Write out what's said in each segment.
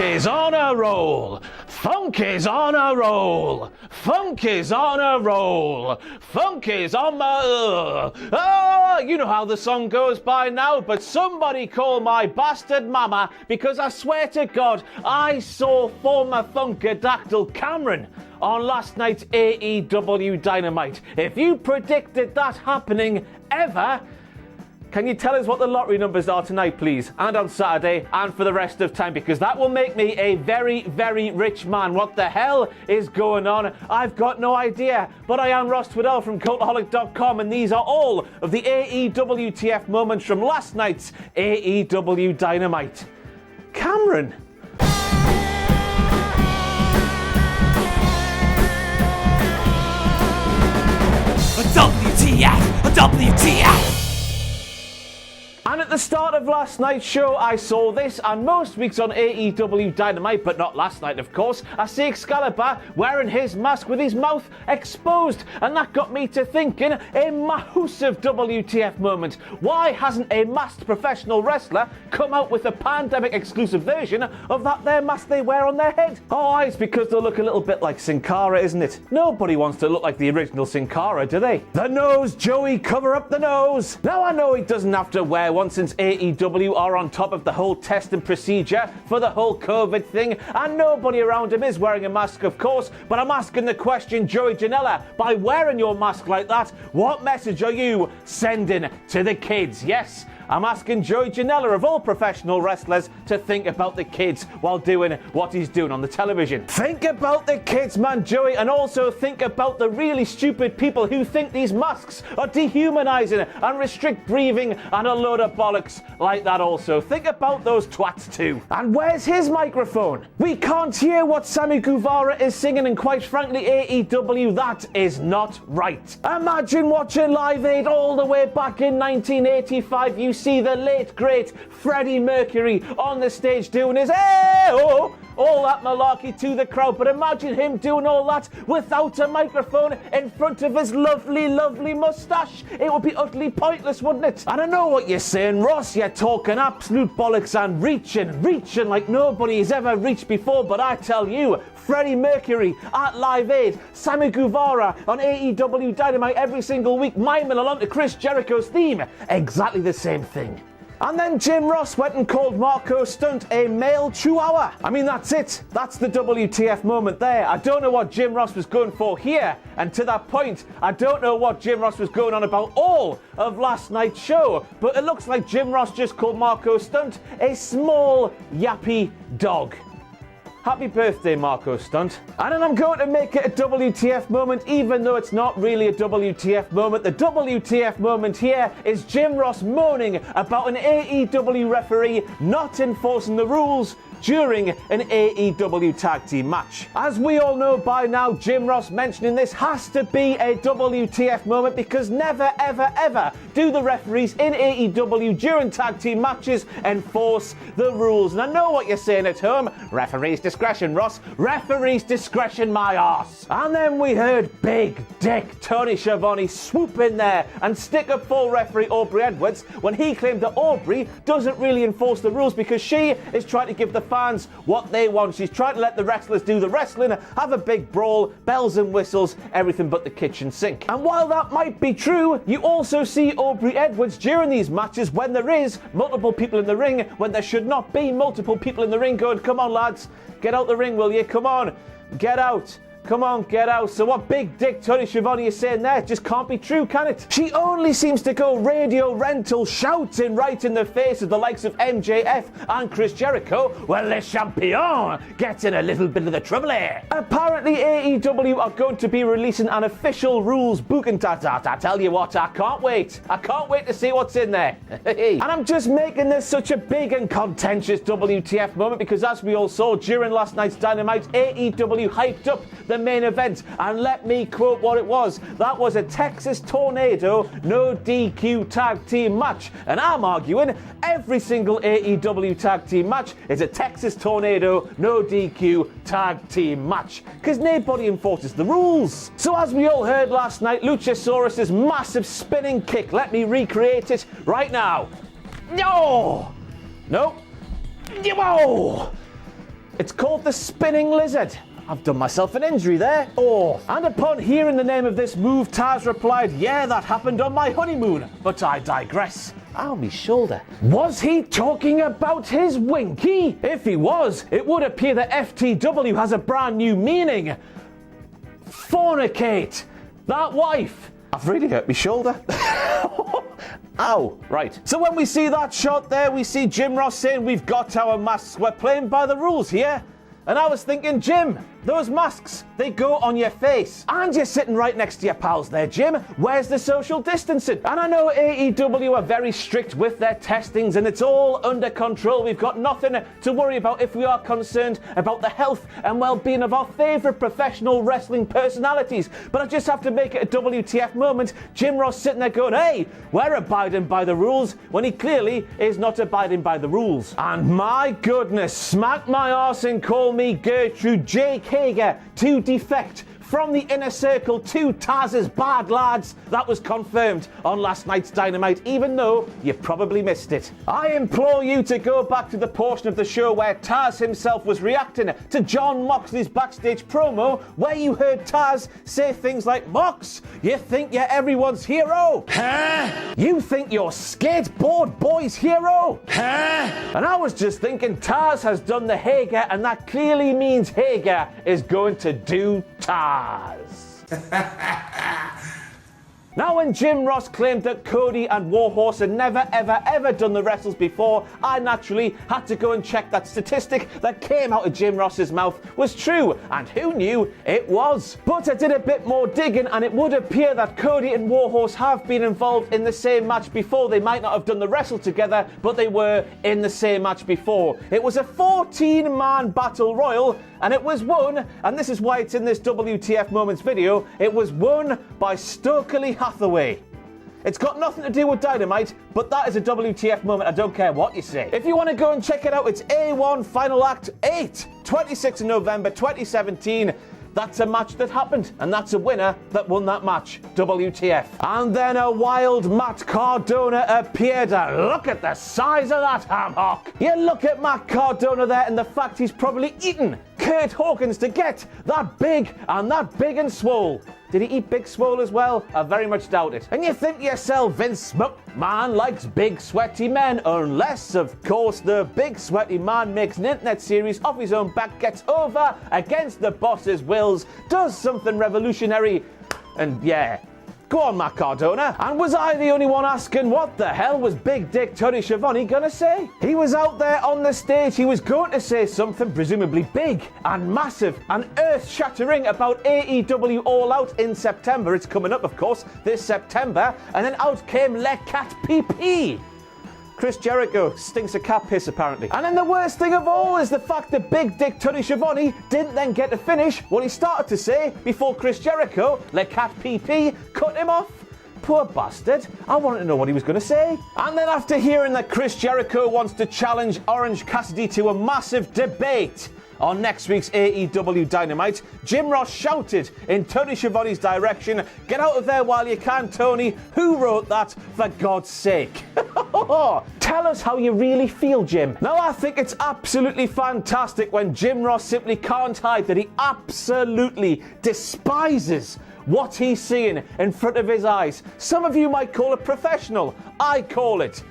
is on a roll. Funk is on a roll. Funk is on a roll. Funk is on my... you know how the song goes by now, but somebody call my bastard mama, because I swear to God, I saw former Funkadactyl Cameron on last night's AEW Dynamite. If you predicted that happening ever, can you tell us what the lottery numbers are tonight, please? And on Saturday, and for the rest of time, because that will make me a very, very rich man. What the hell is going on? I've got no idea. But I am Ross Twiddell from Cultaholic.com, and these are all of the AEW WTF moments from last night's AEW Dynamite. Cameron. WTF! And at the start of last night's show, I saw this, and most weeks on AEW Dynamite, but not last night, of course, I see Excalibur wearing his mask with his mouth exposed, and that got me to thinking, a massive WTF moment. Why hasn't a masked professional wrestler come out with a pandemic-exclusive version of that there mask they wear on their head? Oh, it's because they look a little bit like Sin Cara, isn't it? Nobody wants to look like the original Sin Cara, do they? The nose, Joey, cover up the nose! Now I know he doesn't have to wear one since AEW are on top of the whole test and procedure for the whole COVID thing, and nobody around him is wearing a mask, of course, but I'm asking the question, Joey Janela, by wearing your mask like that, what message are you sending to the kids? Yes, I'm asking Joey Janela, of all professional wrestlers, to think about the kids while doing what he's doing on the television. Think about the kids, man, Joey, and also think about the really stupid people who think these masks are dehumanizing and restrict breathing and a load of bollocks like that also. Think about those twats too. And where's his microphone? We can't hear what Sammy Guevara is singing, and quite frankly, AEW, that is not right. Imagine watching Live Aid all the way back in 1985. You see the late great Freddie Mercury on the stage doing his hey-oh, all that malarkey to the crowd, but imagine him doing all that without a microphone in front of his lovely, lovely moustache. It would be utterly pointless, wouldn't it? And I know what you're saying, Ross, you're talking absolute bollocks and reaching like nobody's ever reached before, but I tell you, Freddie Mercury at Live Aid, Sammy Guevara on AEW Dynamite every single week, miming along to Chris Jericho's theme, exactly the same thing. And then Jim Ross went and called Marco Stunt a male chihuahua. I mean, that's it. That's the WTF moment there. I don't know what Jim Ross was going for here. And to that point, I don't know what Jim Ross was going on about all of last night's show. But it looks like Jim Ross just called Marco Stunt a small, yappy dog. Happy birthday, Marco Stunt. And then I'm going to make it a WTF moment, even though it's not really a WTF moment. The WTF moment here is Jim Ross moaning about an AEW referee not enforcing the rules during an AEW tag team match. As we all know by now, Jim Ross mentioning this has to be a WTF moment, because never, ever, ever do the referees in AEW during tag team matches enforce the rules. And I know what you're saying at home. Referee's discretion, Ross. Referee's discretion, my arse. And then we heard big dick Tony Schiavone swoop in there and stick up for referee Aubrey Edwards when he claimed that Aubrey doesn't really enforce the rules because she is trying to give the fans what they want. She's trying to let the wrestlers do the wrestling, have a big brawl, bells and whistles, everything but the kitchen sink. And while that might be true, you also see Aubrey Edwards during these matches when there is multiple people in the ring, when there should not be multiple people in the ring, going, come on lads, get out the ring, will you? Come on, get out. Come on, get out. So what big dick Tony Schiavone is saying there just can't be true, can it? She only seems to go radio rental shouting right in the face of the likes of MJF and Chris Jericho. Well, Le Champion gets in a little bit of the trouble here. Apparently AEW are going to be releasing an official rules book, and I tell you what, I can't wait. I can't wait to see what's in there. And I'm just making this such a big and contentious WTF moment because, as we all saw during last night's Dynamite, AEW hyped up the main event, and let me quote what it was. That was a Texas Tornado no DQ tag team match, and I'm arguing every single AEW tag team match is a Texas Tornado no DQ tag team match, because nobody enforces the rules. So as we all heard last night, Luchasaurus's massive spinning kick, let me recreate it right now. No! Whoa! It's called the spinning lizard. I've done myself an injury there. Oh. And upon hearing the name of this move, Taz replied, yeah, that happened on my honeymoon. But I digress. Ow, me shoulder. Was he talking about his winky? If he was, it would appear that FTW has a brand new meaning. Fornicate. That wife. I've really hurt my shoulder. Ow. Right. So when we see that shot there, we see Jim Ross saying, we've got our masks. We're playing by the rules here. And I was thinking, Jim, those masks, they go on your face. And you're sitting right next to your pals there, Jim. Where's the social distancing? And I know AEW are very strict with their testings and it's all under control. We've got nothing to worry about if we are concerned about the health and well-being of our favourite professional wrestling personalities. But I just have to make it a WTF moment. Jim Ross sitting there going, hey, we're abiding by the rules, when he clearly is not abiding by the rules. And my goodness, smack my arse and call me Gertrude Jake Hager to defect from the inner circle to Taz's bad lads. That was confirmed on last night's Dynamite, even though you probably missed it. I implore you to go back to the portion of the show where Taz himself was reacting to John Moxley's backstage promo, where you heard Taz say things like, Mox, you think you're everyone's hero? Huh? You think you're skateboard boy's hero? Huh? And I was just thinking, Taz has done the Hager, and that clearly means Hager is going to do Taz. Now, when Jim Ross claimed that Cody and Warhorse had never, ever done the wrestles before, I naturally had to go and check that statistic that came out of Jim Ross's mouth was true, and who knew it was? But I did a bit more digging, and it would appear that Cody and Warhorse have been involved in the same match before. They might not have done the wrestle together, but they were in the same match before. It was a 14-man battle royal, and it was won, and this is why it's in this WTF Moments video, it was won by Stokely Hathaway. It's got nothing to do with Dynamite, but that is a WTF moment, I don't care what you say. If you want to go and check it out, it's A1 Final Act 8, 26th of November 2017. That's a match that happened, and that's a winner that won that match. WTF. And then a wild Matt Cardona appeared, and look at the size of that ham hock. You look at Matt Cardona there, and the fact he's probably eaten Kurt Hawkins to get that big and swole. Did he eat Big Swole as well? I very much doubt it. And you think to yourself, Vince McMahon likes big sweaty men, unless, of course, the big sweaty man makes an internet series off his own back, gets over against the boss's wills, does something revolutionary, and yeah. Go on, Matt Cardona. And was I the only one asking what the hell was Big Dick Tony Schiavone gonna say? He was out there on the stage, he was going to say something presumably big and massive and earth-shattering about AEW All Out in September. It's coming up, of course, this September. And then out came Le Cat PP. Chris Jericho stinks a cat piss, apparently. And then the worst thing of all is the fact that Big Dick Tony Schiavone didn't then get to finish what he started to say before Chris Jericho, Le Cat PP, cut him off. Poor bastard. I wanted to know what he was going to say. And then after hearing that Chris Jericho wants to challenge Orange Cassidy to a massive debate on next week's AEW Dynamite, Jim Ross shouted in Tony Schiavone's direction, get out of there while you can, Tony. Who wrote that, for God's sake? Tell us how you really feel, Jim. Now, I think it's absolutely fantastic when Jim Ross simply can't hide that he absolutely despises what he's seeing in front of his eyes. Some of you might call it professional. I call it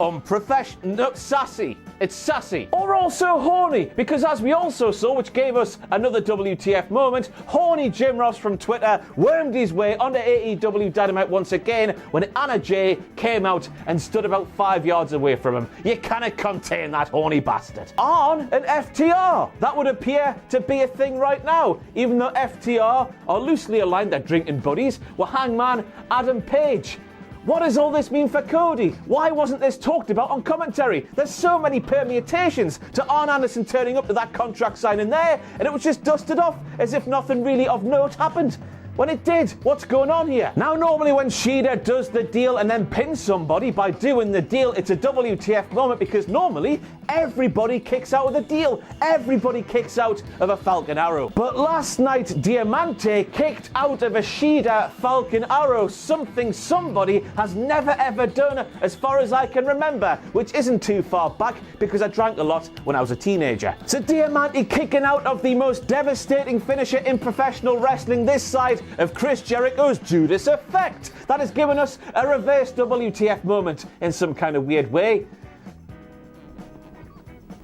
unprofessional. No, sassy. It's sassy. Or also horny, because as we also saw, which gave us another WTF moment, horny Jim Ross from Twitter wormed his way onto AEW Dynamite once again when Anna Jay came out and stood about 5 yards away from him. You cannot contain that horny bastard. On an FTR. That would appear to be a thing right now, even though FTR are loosely aligned, they're drinking buddies, with Hangman Adam Page. What does all this mean for Cody? Why wasn't this talked about on commentary? There's so many permutations to Arn Anderson turning up to that contract signing there, and it was just dusted off as if nothing really of note happened. when it did. What's going on here? Now, normally when Shida does the deal and then pins somebody by doing the deal, it's a WTF moment because normally everybody kicks out of the deal. Everybody kicks out of a Falcon Arrow. But last night, Diamante kicked out of a Shida Falcon Arrow, something somebody has never ever done as far as I can remember, which isn't too far back because I drank a lot when I was a teenager. So Diamante kicking out of the most devastating finisher in professional wrestling this side of Chris Jericho's Judas effect. That has given us a reverse WTF moment in some kind of weird way.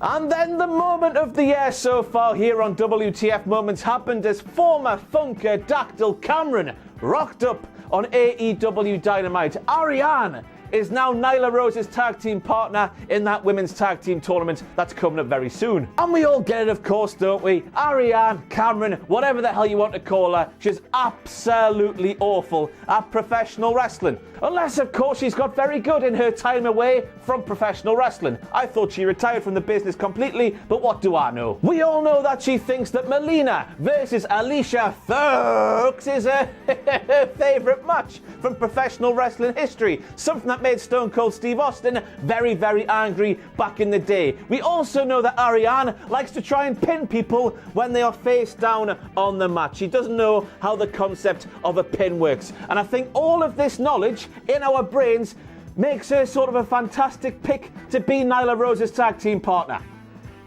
And then the moment of the year so far here on WTF Moments happened as former Funker Dactyl Cameron rocked up on AEW Dynamite. Ariane is now Nyla Rose's tag team partner in that women's tag team tournament that's coming up very soon. And we all get it, of course, don't we? Ariane, Cameron, whatever the hell you want to call her, she's absolutely awful at professional wrestling. Unless, of course, she's got very good in her time away from professional wrestling. I thought she retired from the business completely, but what do I know? We all know that she thinks that Melina versus Alicia Fox is her favourite match from professional wrestling history. Something that made Stone Cold Steve Austin very, very angry back in the day. We also know that Ariane likes to try and pin people when they are face down on the mat. She doesn't know how the concept of a pin works. And I think all of this knowledge in our brains makes her sort of a fantastic pick to be Nyla Rose's tag team partner.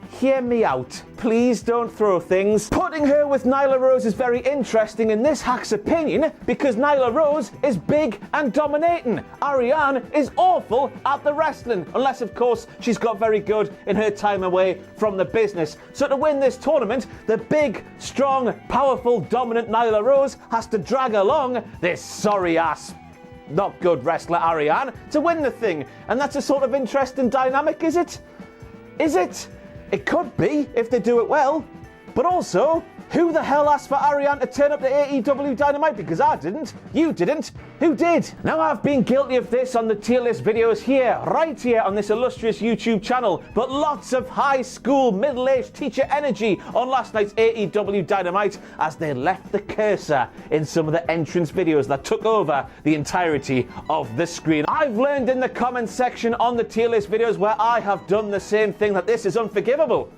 Hear me out. Please don't throw things. Putting her with Nyla Rose is very interesting in this hack's opinion because Nyla Rose is big and dominating. Ariane is awful at the wrestling, unless of course she's got very good in her time away from the business. So to win this tournament, the big, strong, powerful, dominant Nyla Rose has to drag along this sorry ass, not good wrestler Ariane to win the thing. And that's a sort of interesting dynamic, is it? Is it? It could be, if they do it well. But also, who the hell asked for Ariane to turn up to AEW Dynamite? Because I didn't. You didn't. Who did? Now, I've been guilty of this on the tier list videos here, right here on this illustrious YouTube channel, but lots of high school, middle-aged teacher energy on last night's AEW Dynamite as they left the cursor in some of the entrance videos that took over the entirety of the screen. I've learned in the comment section on the tier list videos where I have done the same thing that this is unforgivable.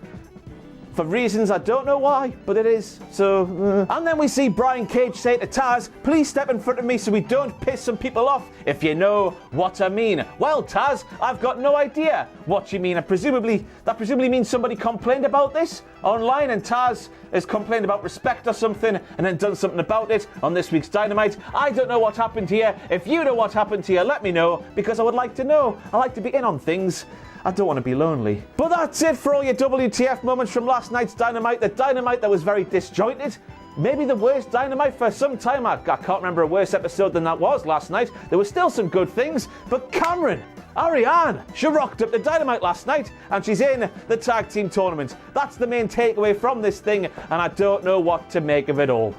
For reasons I don't know why, but it is, so... And then we see Brian Cage say to Taz, please step in front of me so we don't piss some people off, if you know what I mean. Well, Taz, I've got no idea what you mean. And that presumably means somebody complained about this online, and Taz has complained about respect or something, and then done something about it on this week's Dynamite. I don't know what happened here. If you know what happened here, let me know, because I would like to know. I like to be in on things. I don't want to be lonely. But that's it for all your WTF moments from last night's Dynamite. The Dynamite that was very disjointed. Maybe the worst Dynamite for some time. I can't remember a worse episode than that was last night. There were still some good things. But Cameron, Ariane, she rocked up the Dynamite last night and she's in the tag team tournament. That's the main takeaway from this thing, and I don't know what to make of it all.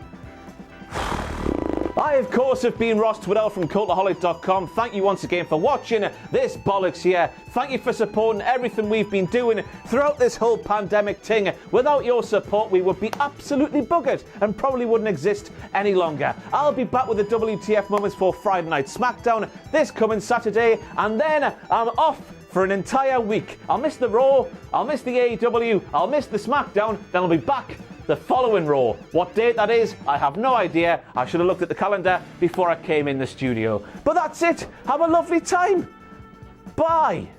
I, of course, have been Ross Twiddell from Cultaholic.com. Thank you once again for watching this bollocks here. Thank you for supporting everything we've been doing throughout this whole pandemic thing. Without your support, we would be absolutely buggered and probably wouldn't exist any longer. I'll be back with the WTF moments for Friday Night SmackDown this coming Saturday, and then I'm off for an entire week. I'll miss the Raw, I'll miss the AEW, I'll miss the SmackDown, then I'll be back the following Raw. What date that is, I have no idea. I should have looked at the calendar before I came in the studio. But that's it. Have a lovely time. Bye.